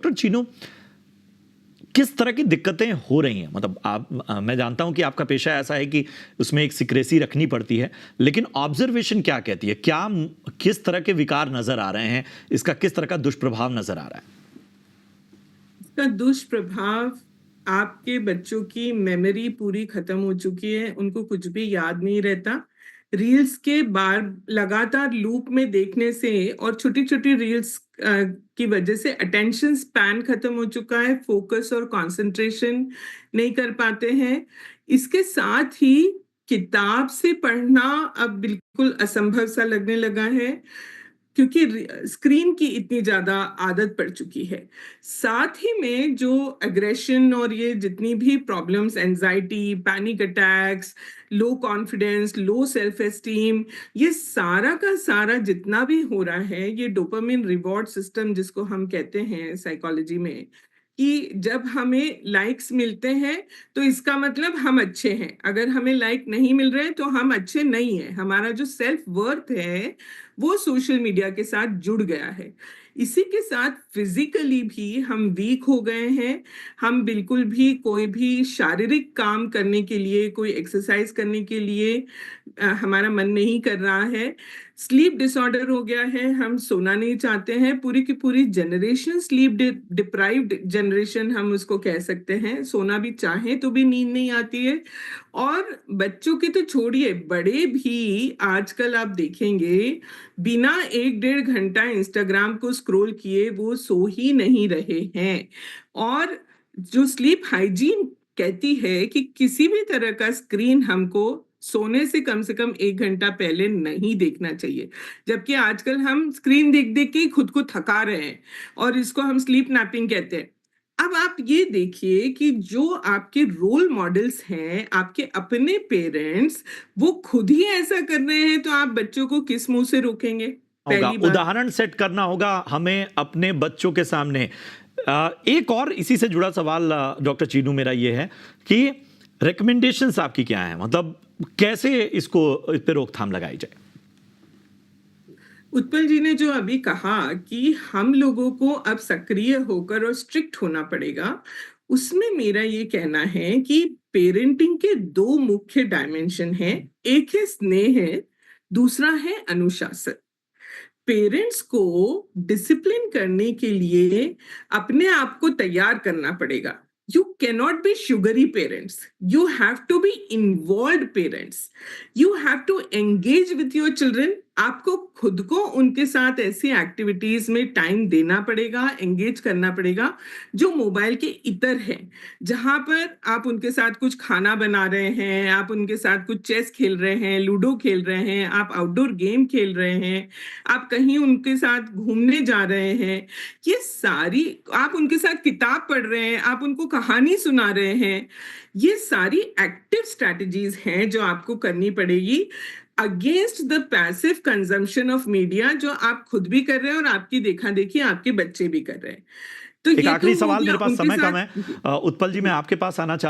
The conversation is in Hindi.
डॉक्टर चीनू, किस तरह की दिक्कतें हो रही हैं? मतलब मैं जानता हूं कि आपका पेशा ऐसा है कि उसमें एक सीक्रेसी रखनी पड़ती है, लेकिन ऑब्जर्वेशन क्या कहती है? किस तरह के विकार नजर आ रहे हैं? इसका किस तरह का दुष्प्रभाव नजर आ रहा है? इसका दुष्प्रभाव, आपके बच्चों की मेमोरी पूरी खत्म हो चुकी है, उनको कुछ भी याद नहीं रहता। रील्स के बार लगातार लूप में देखने से और छोटी छोटी रील्स की वजह से अटेंशन स्पैन खत्म हो चुका है, फोकस और कंसंट्रेशन नहीं कर पाते हैं। इसके साथ ही किताब से पढ़ना अब बिल्कुल असंभव सा लगने लगा है, क्योंकि स्क्रीन की इतनी ज्यादा आदत पड़ चुकी है। साथ ही में जो एग्रेशन और ये जितनी भी problems, anxiety, panic attacks, low confidence, low self esteem, ये सारा का सारा जितना भी हो रहा है, ये डोपामिन रिवॉर्ड सिस्टम जिसको हम कहते हैं साइकोलॉजी में, कि जब हमें लाइक्स मिलते हैं तो इसका मतलब हम अच्छे हैं, अगर हमें लाइक नहीं मिल रहे हैं तो हम अच्छे नहीं हैं। हमारा जो सेल्फ वर्थ है वो सोशल मीडिया के साथ जुड़ गया है। इसी के साथ फिजिकली भी हम वीक हो गए हैं। हम बिल्कुल भी कोई भी शारीरिक काम करने के लिए, कोई एक्सरसाइज करने के लिए हमारा मन नहीं कर रहा है। स्लीप डिसऑर्डर हो गया है, हम सोना नहीं चाहते हैं। पूरी की पूरी जनरेशन स्लीप डिप्राइव्ड जनरेशन हम उसको कह सकते हैं। सोना भी चाहे तो भी नींद नहीं आती है। और बच्चों के तो छोड़िए, बड़े भी आजकल आप देखेंगे बिना 1 डेढ़ घंटा इंस्टाग्राम को स्क्रॉल किए वो सो ही नहीं रहे हैं। और जो स्लीप हाइजीन कहती है कि किसी भी तरह का स्क्रीन हमको सोने से कम 1 घंटा पहले नहीं देखना चाहिए, जबकि आजकल हम स्क्रीन देख देख के ही खुद को थका रहे हैं और इसको हम स्लीप नैपिंग कहते हैं। अब आप ये देखिए कि जो आपके रोल मॉडल्स हैं, आपके अपने पेरेंट्स, वो खुद ही ऐसा कर रहे हैं, तो आप बच्चों को किस मुंह से रोकेंगे? होगा पहली बात। उदाहरण सेट करना होगा हमें अपने बच्चों के सामने। एक और इसी से जुड़ा सवाल डॉक्टर चीनू मेरा ये है कि रिकमेंडेशंस आपकी क्या है? मतलब कैसे इस पे रोकथाम लगाई जाए? उत्पल जी ने जो अभी कहा कि हम लोगों को अब सक्रिय होकर और स्ट्रिक्ट होना पड़ेगा, उसमें मेरा ये कहना है कि पेरेंटिंग के दो मुख्य डायमेंशन हैं। एक है स्नेह है, दूसरा है अनुशासन। पेरेंट्स को डिसिप्लिन करने के लिए अपने आप को तैयार करना पड़ेगा। You cannot be sugary parents, you have to be involve parents, you have to engage with your children. आपको खुद को उनके साथ ऐसी एक्टिविटीज में टाइम देना पड़ेगा, एंगेज करना पड़ेगा जो मोबाइल के इतर है। जहां पर आप उनके साथ कुछ खाना बना रहे हैं, आप उनके साथ कुछ चेस खेल रहे हैं, लूडो खेल रहे हैं, आप आउटडोर गेम खेल रहे हैं, आप कहीं उनके साथ घूमने जा रहे हैं, ये सारी, आप उनके साथ किताब पढ़ रहे हैं, आप उनको कहानी सुना रहे हैं, ये सारी एक्टिव स्ट्रैटेजीज हैं जो आपको करनी पड़ेगी against the passive consumption of media, जो आप खुद भी कर रहे हैं और आपकी देखा देखी आपके बच्चे भी कर रहे हैं। तो एक ये तो आखिरी हो सवाल, गया मेरे पास उनके समय कम है। साथ। उत्पल जी, मैं आपके पास आना